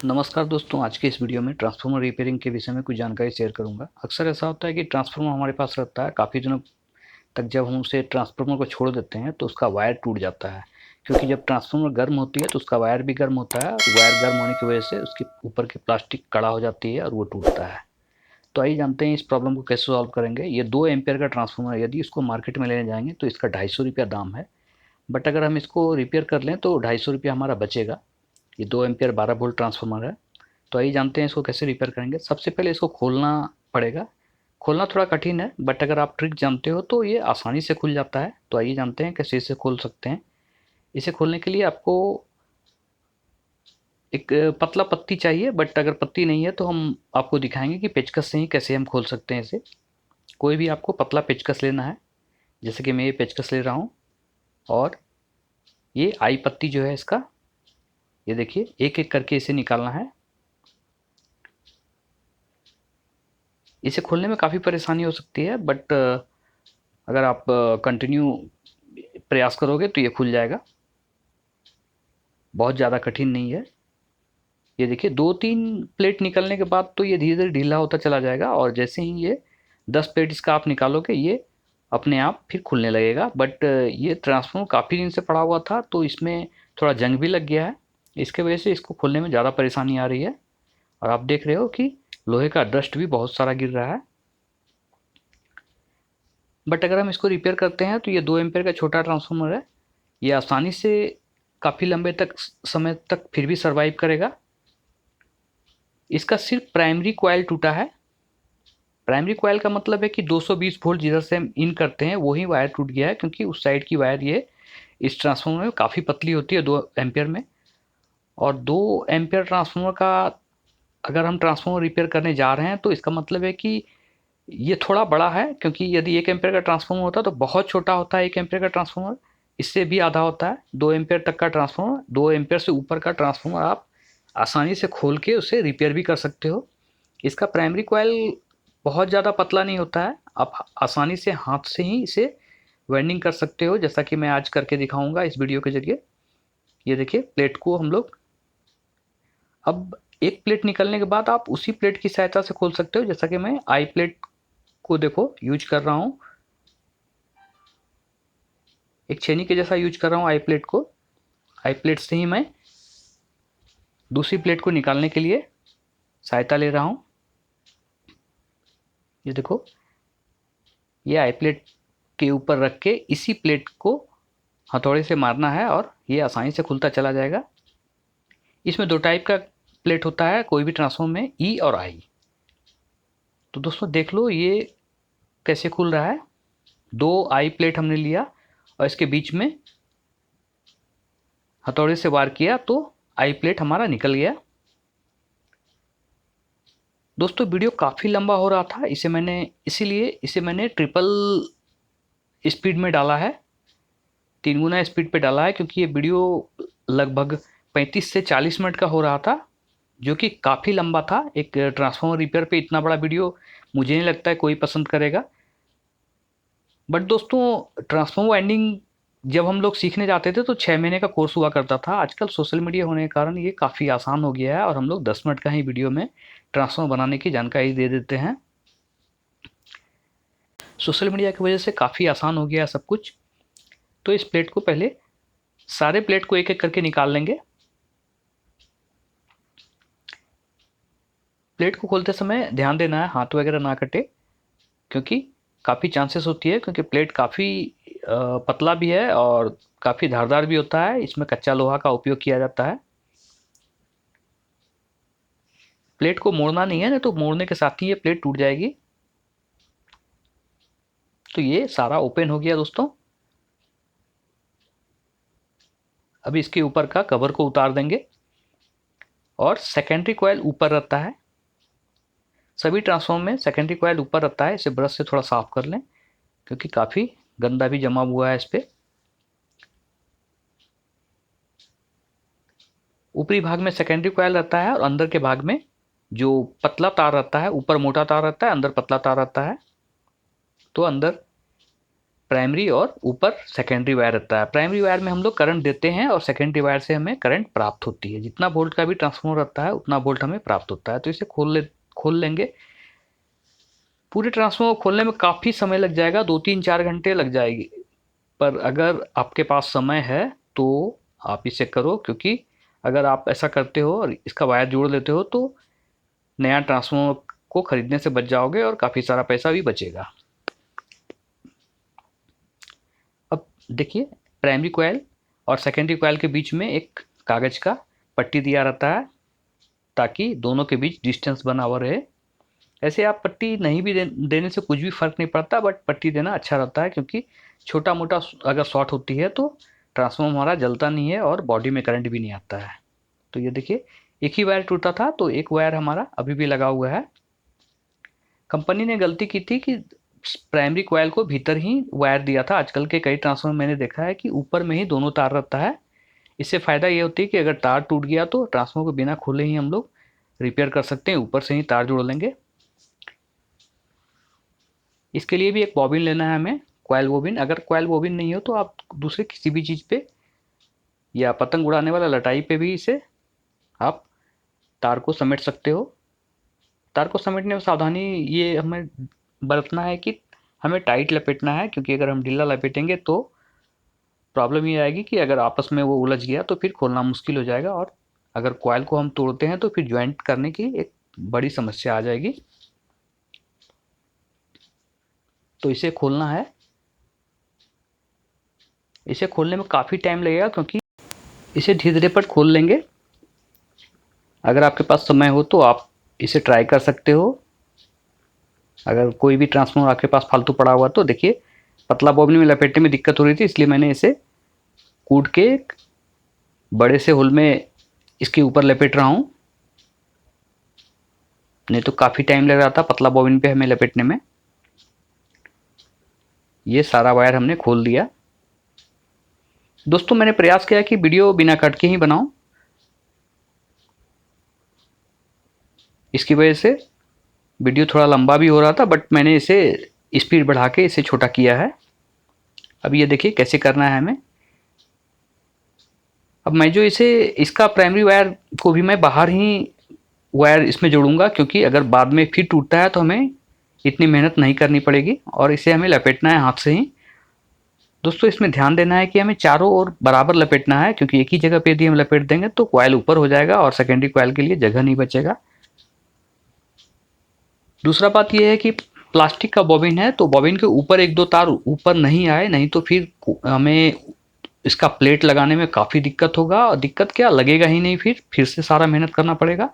नमस्कार दोस्तों, आज के इस वीडियो में ट्रांसफार्मर रिपेयरिंग के विषय में कुछ जानकारी शेयर करूंगा। अक्सर ऐसा होता है कि ट्रांसफार्मर हमारे पास रहता है, काफ़ी दिनों तक जब हम उसे ट्रांसफार्मर को छोड़ देते हैं तो उसका वायर टूट जाता है। क्योंकि जब ट्रांसफार्मर गर्म होती है तो उसका वायर भी गर्म होता है, और वायर गर्म होने की वजह से उसके ऊपर की प्लास्टिक कड़ा हो जाती है और वो टूटता है। तो आइए जानते हैं इस प्रॉब्लम को कैसे सॉल्व करेंगे। ये 2 एम्पियर का ट्रांसफार्मर है, यदि इसको मार्केट में लेने जाएंगे तो इसका 250 रुपया दाम है। बट अगर हम इसको रिपेयर कर लें तो 250 रुपया हमारा बचेगा। ये 2 एम्पियर 12 वोल्ट ट्रांसफार्मर है। तो आइए जानते हैं इसको कैसे रिपेयर करेंगे। सबसे पहले इसको खोलना पड़ेगा। खोलना थोड़ा कठिन है, बट अगर आप ट्रिक जानते हो तो ये आसानी से खुल जाता है। तो आइए जानते हैं कैसे इसे खोल सकते हैं। इसे खोलने के लिए आपको एक पतला पत्ती चाहिए, बट अगर पत्ती नहीं है तो हम आपको दिखाएंगे कि पेचकस से ही कैसे हम खोल सकते हैं इसे। कोई भी आपको पतला पेचकस लेना है, जैसे कि मैं ये पेचकस ले रहा हूँ। और ये आई पत्ती जो है इसका, ये देखिए एक एक करके इसे निकालना है। इसे खोलने में काफ़ी परेशानी हो सकती है, बट अगर आप कंटिन्यू प्रयास करोगे तो ये खुल जाएगा। बहुत ज़्यादा कठिन नहीं है। ये देखिए 2-3 प्लेट निकलने के बाद तो ये धीरे धीरे ढीला होता चला जाएगा, और जैसे ही ये 10 प्लेट इसका आप निकालोगे ये अपने आप फिर खुलने लगेगा। बट ये ट्रांसफॉर्मर काफ़ी दिन से पड़ा हुआ था तो इसमें थोड़ा जंग भी लग गया है। इसके वजह से इसको खोलने में ज़्यादा परेशानी आ रही है। और आप देख रहे हो कि लोहे का डस्ट भी बहुत सारा गिर रहा है। बट अगर हम इसको रिपेयर करते हैं तो ये 2 एम्पेयर का छोटा ट्रांसफार्मर है। ये आसानी से काफ़ी लंबे तक समय तक फिर भी सरवाइव करेगा। इसका सिर्फ प्राइमरी कॉइल टूटा है। प्राइमरी कॉइल का मतलब है कि 220 वोल्ट जिधर से हम इन करते हैं वही वायर टूट गया है, क्योंकि उस साइड की वायर ये इस ट्रांसफार्मर में काफ़ी पतली होती है 2 एम्पियर में। और 2 एम्पियर ट्रांसफार्मर का अगर हम ट्रांसफार्मर रिपेयर करने जा रहे हैं तो इसका मतलब है कि ये थोड़ा बड़ा है। क्योंकि यदि 1 एम्पियर का ट्रांसफार्मर होता तो बहुत छोटा होता है 1 एम्पियर का ट्रांसफार्मर। इससे भी आधा होता है 2 एम्पियर तक का ट्रांसफार्मर। 2 एम्पियर से ऊपर का ट्रांसफार्मर आप आसानी से खोल के उसे रिपेयर भी कर सकते हो। इसका प्राइमरी कॉइल बहुत ज़्यादा पतला नहीं होता है, आप आसानी से हाथ से ही इसे वेल्डिंग कर सकते हो, जैसा कि मैं आज करके दिखाऊंगा इस वीडियो के जरिए। ये देखिए प्लेट को हम लोग अब एक प्लेट निकलने के बाद आप उसी प्लेट की सहायता से खोल सकते हो, जैसा कि मैं आई प्लेट को देखो यूज कर रहा हूँ। एक छेनी के जैसा यूज कर रहा हूँ आई प्लेट को। आई प्लेट से ही मैं दूसरी प्लेट को निकालने के लिए सहायता ले रहा हूँ। ये देखो ये आई प्लेट के ऊपर रख के इसी प्लेट को हथौड़े से मारना है और ये आसानी से खुलता चला जाएगा। इसमें 2 टाइप का प्लेट होता है कोई भी ट्रांसफॉर्मर में, ई और आई। तो दोस्तों देख लो ये कैसे खुल रहा है। 2 आई प्लेट हमने लिया और इसके बीच में हथौड़े से वार किया तो आई प्लेट हमारा निकल गया। दोस्तों वीडियो काफ़ी लंबा हो रहा था, इसीलिए इसे मैंने ट्रिपल स्पीड में डाला है, 3 गुना स्पीड पे डाला है, क्योंकि ये वीडियो लगभग 35 से 40 मिनट का हो रहा था, जो कि काफ़ी लंबा था। एक ट्रांसफार्मर रिपेयर पे इतना बड़ा वीडियो मुझे नहीं लगता है कोई पसंद करेगा। बट दोस्तों ट्रांसफार्मर वाइंडिंग जब हम लोग सीखने जाते थे तो 6 महीने का कोर्स हुआ करता था। आजकल सोशल मीडिया होने के कारण ये काफ़ी आसान हो गया है और हम लोग 10 मिनट का ही वीडियो में ट्रांसफार्मर बनाने की जानकारी दे देते हैं। सोशल मीडिया की वजह से काफ़ी आसान हो गया है सब कुछ। तो इस प्लेट को पहले सारे प्लेट को एक एक करके निकाल लेंगे। प्लेट को खोलते समय ध्यान देना है हाथ वगैरह ना कटे, क्योंकि काफ़ी चांसेस होती है, क्योंकि प्लेट काफ़ी पतला भी है और काफ़ी धारदार भी होता है। इसमें कच्चा लोहा का उपयोग किया जाता है। प्लेट को मोड़ना नहीं है, नहीं तो मोड़ने के साथ ही ये प्लेट टूट जाएगी। तो ये सारा ओपन हो गया दोस्तों। अभी इसके ऊपर का कवर को उतार देंगे और सेकेंडरी कॉइल ऊपर रहता है। सभी ट्रांसफॉर्मर में सेकेंडरी कॉइल ऊपर रहता है। इसे ब्रश से थोड़ा साफ कर लें, क्योंकि काफ़ी गंदा भी जमा हुआ है इस पर। ऊपरी भाग में सेकेंडरी कॉइल रहता है और अंदर के भाग में जो पतला तार रहता है, ऊपर मोटा तार रहता है, अंदर पतला तार रहता है। तो अंदर प्राइमरी और ऊपर सेकेंडरी वायर रहता है। प्राइमरी वायर में हम लोग करंट देते हैं और सेकेंडरी वायर से हमें करंट प्राप्त होती है। जितना वोल्ट का भी ट्रांसफॉर्मर रहता है उतना वोल्ट हमें प्राप्त होता है। तो इसे खोल लेंगे। पूरे ट्रांसफॉर्मर खोलने में काफ़ी समय लग जाएगा, 2-3-4 घंटे लग जाएगी। पर अगर आपके पास समय है तो आप इसे करो, क्योंकि अगर आप ऐसा करते हो और इसका वायर जोड़ लेते हो तो नया ट्रांसफॉर्मर को खरीदने से बच जाओगे और काफ़ी सारा पैसा भी बचेगा। अब देखिए, प्राइमरी कॉइल और सेकेंडरी कॉइल के बीच में एक कागज़ का पट्टी दिया रहता है ताकि दोनों के बीच डिस्टेंस बना हुआ रहे। ऐसे आप पट्टी नहीं भी देने से कुछ भी फ़र्क नहीं पड़ता, बट पट्टी देना अच्छा रहता है, क्योंकि छोटा मोटा अगर शॉर्ट होती है तो ट्रांसफॉर्मर हमारा जलता नहीं है और बॉडी में करंट भी नहीं आता है। तो ये देखिए, एक ही वायर टूटा था तो एक वायर हमारा अभी भी लगा हुआ है। कंपनी ने गलती की थी कि प्राइमरी कॉइल को भीतर ही वायर दिया था। आजकल के कई ट्रांसफॉर्मर मैंने देखा है कि ऊपर में ही दोनों तार रहता है। इससे फ़ायदा ये होती है कि अगर तार टूट गया तो ट्रांसफॉर्मर को बिना खोले ही हम लोग रिपेयर कर सकते हैं, ऊपर से ही तार जोड़ लेंगे। इसके लिए भी एक बॉबिन लेना है हमें, कॉइल बॉबिन। अगर कॉइल बॉबिन नहीं हो तो आप दूसरे किसी भी चीज़ पे या पतंग उड़ाने वाला लटाई पे भी इसे आप तार को समेट सकते हो। तार को समेटने में सावधानी ये हमें बरतना है कि हमें टाइट लपेटना है, क्योंकि अगर हम ढीला लपेटेंगे तो प्रॉब्लम ये आएगी कि अगर आपस में वो उलझ गया तो फिर खोलना मुश्किल हो जाएगा, और अगर कॉइल को हम तोड़ते हैं तो फिर ज्वाइंट करने की एक बड़ी समस्या आ जाएगी। तो इसे खोलना है। इसे खोलने में काफ़ी टाइम लगेगा, क्योंकि इसे धीरे धीरे पर खोल लेंगे। अगर आपके पास समय हो तो आप इसे ट्राई कर सकते हो। अगर कोई भी ट्रांसफॉर्मर आपके पास फालतू पड़ा हुआ तो देखिए, पतला बॉबिन में लपेटने में दिक्कत हो रही थी, इसलिए मैंने इसे कूट के बड़े से होल में इसके ऊपर लपेट रहा हूँ। नहीं तो काफ़ी टाइम लग रहा था पतला बॉबिन पे हमें लपेटने में। ये सारा वायर हमने खोल दिया। दोस्तों, मैंने प्रयास किया कि वीडियो बिना कट के ही बनाऊं। इसकी वजह से वीडियो थोड़ा लंबा भी हो रहा था, बट मैंने इसे स्पीड बढ़ा के इसे छोटा किया है। अब ये देखिए कैसे करना है हमें। अब मैं जो इसे इसका प्राइमरी वायर को भी मैं बाहर ही वायर इसमें जोड़ूंगा, क्योंकि अगर बाद में फिर टूटता है तो हमें इतनी मेहनत नहीं करनी पड़ेगी, और इसे हमें लपेटना है हाथ से ही। दोस्तों, इसमें ध्यान देना है कि हमें चारों ओर बराबर लपेटना है, क्योंकि एक ही जगह पे यदि हम लपेट देंगे तो कॉइल ऊपर हो जाएगा और सेकेंडरी कॉइल के लिए जगह नहीं बचेगा। दूसरा बात यह है कि प्लास्टिक का बॉबिन है तो बॉबिन के ऊपर एक दो तार ऊपर नहीं आए, नहीं तो फिर हमें इसका प्लेट लगाने में काफ़ी दिक्कत होगा, और दिक्कत क्या लगेगा ही नहीं, फिर से सारा मेहनत करना पड़ेगा।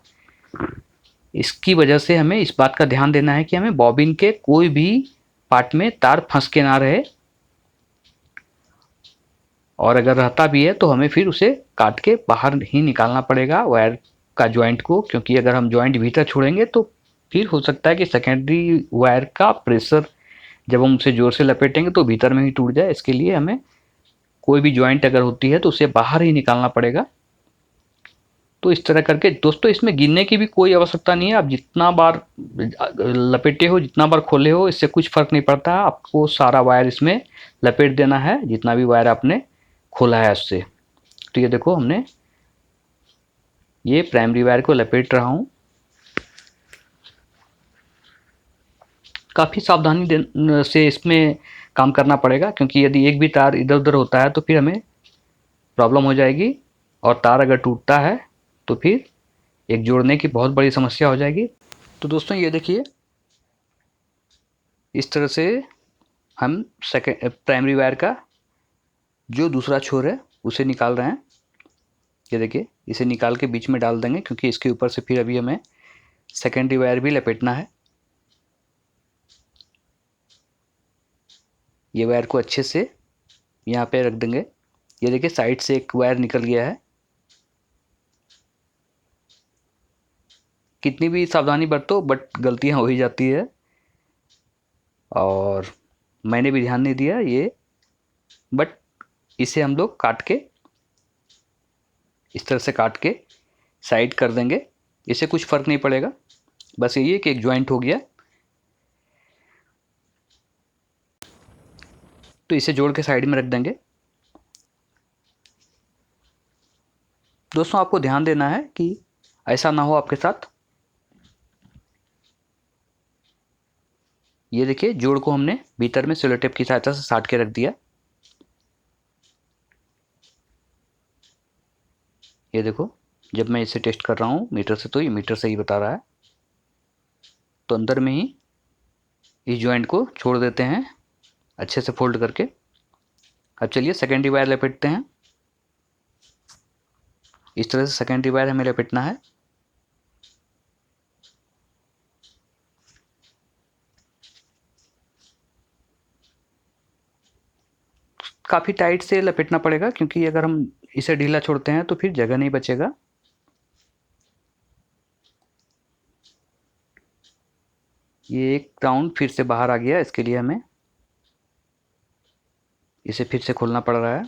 इसकी वजह से हमें इस बात का ध्यान देना है कि हमें बॉबिन के कोई भी पार्ट में तार फंस के ना रहे, और अगर रहता भी है तो हमें फिर उसे काट के बाहर ही निकालना पड़ेगा वायर का जॉइंट को, क्योंकि अगर हम जॉइंट भीतर छोड़ेंगे तो फिर हो सकता है कि सेकेंडरी वायर का प्रेशर जब हम उसे जोर से लपेटेंगे तो भीतर में ही टूट जाए। इसके लिए हमें कोई भी जॉइंट अगर होती है तो उसे बाहर ही निकालना पड़ेगा। तो इस तरह करके दोस्तों, इसमें गिनने की भी कोई आवश्यकता नहीं है। आप जितना बार लपेटे हो, जितना बार खोले हो, इससे कुछ फ़र्क नहीं पड़ता। आपको सारा वायर इसमें लपेट देना है, जितना भी वायर आपने खोला है उससे। तो ये देखो, हमने ये प्राइमरी वायर को लपेट रहा हूँ। काफ़ी सावधानी से इसमें काम करना पड़ेगा, क्योंकि यदि एक भी तार इधर उधर होता है तो फिर हमें प्रॉब्लम हो जाएगी, और तार अगर टूटता है तो फिर एक जोड़ने की बहुत बड़ी समस्या हो जाएगी। तो दोस्तों, ये देखिए, इस तरह से हम सेकेंड प्राइमरी वायर का जो दूसरा छोर है उसे निकाल रहे हैं। ये देखिए, इसे निकाल के बीच में डाल देंगे, क्योंकि इसके ऊपर से फिर अभी हमें सेकेंडरी वायर भी लपेटना है। ये वायर को अच्छे से यहाँ पे रख देंगे। ये देखिए, साइड से एक वायर निकल गया है। कितनी भी सावधानी बरतो बट गलतियाँ हो ही जाती है, और मैंने भी ध्यान नहीं दिया ये। बट इसे हम लोग काट के, इस तरह से काट के साइड कर देंगे। इससे कुछ फ़र्क नहीं पड़ेगा, बस यही है कि एक जॉइंट हो गया। तो इसे जोड़ के साइड में रख देंगे। दोस्तों आपको ध्यान देना है कि ऐसा ना हो आपके साथ। ये देखिए जोड़ को हमने भीतर में सेलो टेप की सहायता से साट के रख दिया। ये देखो जब मैं इसे टेस्ट कर रहा हूँ मीटर से, तो ये मीटर से ही बता रहा है। तो अंदर में ही इस जॉइंट को छोड़ देते हैं अच्छे से फोल्ड करके। अब चलिए सेकेंडरी वायर लपेटते हैं। इस तरह से सेकेंडरी वायर हमें लपेटना है। काफ़ी टाइट से लपेटना पड़ेगा, क्योंकि अगर हम इसे ढीला छोड़ते हैं तो फिर जगह नहीं बचेगा। ये एक राउंड फिर से बाहर आ गया, इसके लिए हमें इसे फिर से खोलना पड़ रहा है।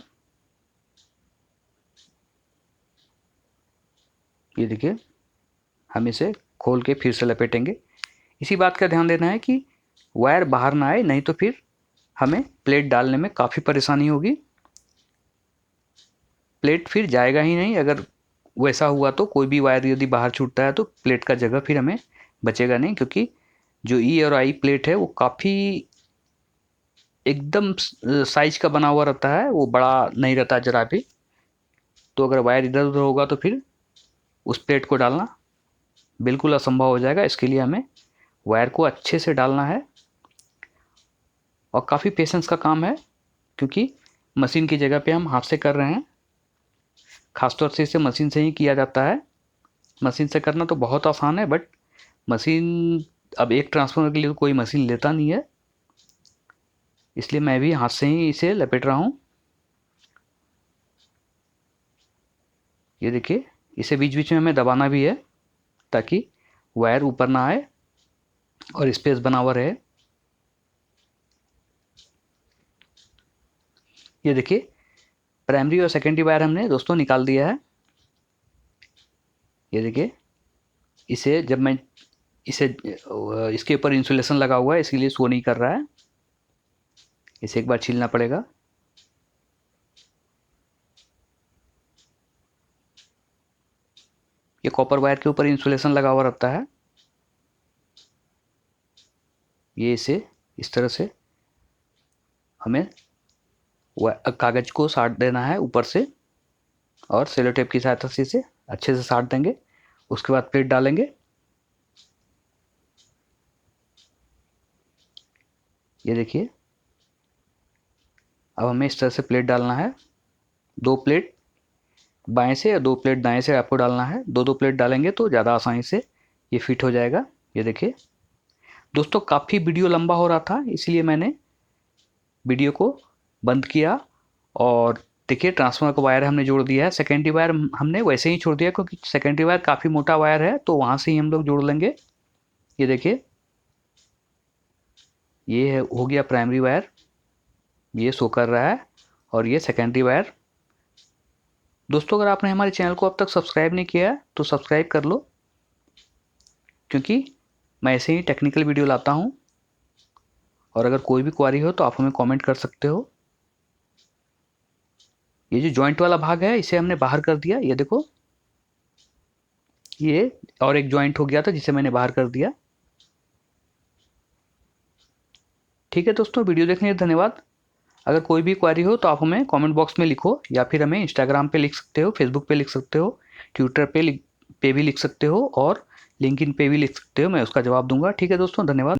ये देखिए हम इसे खोल के फिर से लपेटेंगे। इसी बात का ध्यान देना है कि वायर बाहर ना आए, नहीं तो फिर हमें प्लेट डालने में काफ़ी परेशानी होगी। प्लेट फिर जाएगा ही नहीं। अगर वैसा हुआ तो कोई भी वायर यदि बाहर छूटता है तो प्लेट का जगह फिर हमें बचेगा नहीं, क्योंकि जो ई और आई प्लेट है वो काफ़ी एकदम साइज का बना हुआ रहता है, वो बड़ा नहीं रहता जरा भी। तो अगर वायर इधर उधर होगा तो फिर उस प्लेट को डालना बिल्कुल असंभव हो जाएगा। इसके लिए हमें वायर को अच्छे से डालना है और काफ़ी पेशेंस का काम है, क्योंकि मशीन की जगह पे हम हाथ से कर रहे हैं। खासतौर से इसे मशीन से ही किया जाता है। मशीन से करना तो बहुत आसान है, बट मशीन अब एक ट्रांसफार्मर के लिए कोई मशीन लेता नहीं है, इसलिए मैं भी हाथ से ही इसे लपेट रहा हूँ। ये देखिए इसे बीच बीच में हमें दबाना भी है ताकि वायर ऊपर ना आए और स्पेस बना हुआ रहे। ये देखिए प्राइमरी और सेकेंडरी वायर हमने दोस्तों निकाल दिया है। ये देखिए इसे जब मैं इसे इसके ऊपर इंसुलेशन लगा हुआ है, इसीलिए शो नहीं कर रहा है। इसे एक बार छीलना पड़ेगा। ये कॉपर वायर के ऊपर इंसुलेशन लगा हुआ रहता है। ये इसे इस तरह से हमें कागज को साट देना है ऊपर से, और सेलो टेप की सहायता से इसे अच्छे से साट देंगे। उसके बाद प्लेट डालेंगे। ये देखिए अब हमें इस तरह से प्लेट डालना है। 2 प्लेट बाएं से और 2 प्लेट दाएं से आपको डालना है। 2 प्लेट डालेंगे तो ज़्यादा आसानी से ये फिट हो जाएगा। ये देखिए दोस्तों काफ़ी वीडियो लंबा हो रहा था, इसलिए मैंने वीडियो को बंद किया। और देखिए ट्रांसफार्मर का वायर हमने जोड़ दिया है। सेकेंडरी वायर हमने वैसे ही छोड़ दिया, क्योंकि सेकेंडरी वायर काफ़ी मोटा वायर है, तो वहाँ से ही हम लोग जोड़ लेंगे। ये देखिए ये है हो गया प्राइमरी वायर, ये शो कर रहा है, और ये सेकेंडरी वायर। दोस्तों अगर आपने हमारे चैनल को अब तक सब्सक्राइब नहीं किया है तो सब्सक्राइब कर लो, क्योंकि मैं ऐसे ही टेक्निकल वीडियो लाता हूँ। और अगर कोई भी क्वारी हो तो आप हमें कमेंट कर सकते हो। ये जो जॉइंट वाला भाग है इसे हमने बाहर कर दिया। ये देखो ये और एक जॉइंट हो गया था जिसे मैंने बाहर कर दिया। ठीक है दोस्तों, वीडियो देखने के लिए धन्यवाद। अगर कोई भी क्वारी हो तो आप हमें कमेंट बॉक्स में लिखो, या फिर हमें इंस्टाग्राम पे लिख सकते हो, फेसबुक पे लिख सकते हो, ट्विटर पे भी लिख सकते हो, और लिंक्डइन पे भी लिख सकते हो। मैं उसका जवाब दूंगा। ठीक है दोस्तों, धन्यवाद।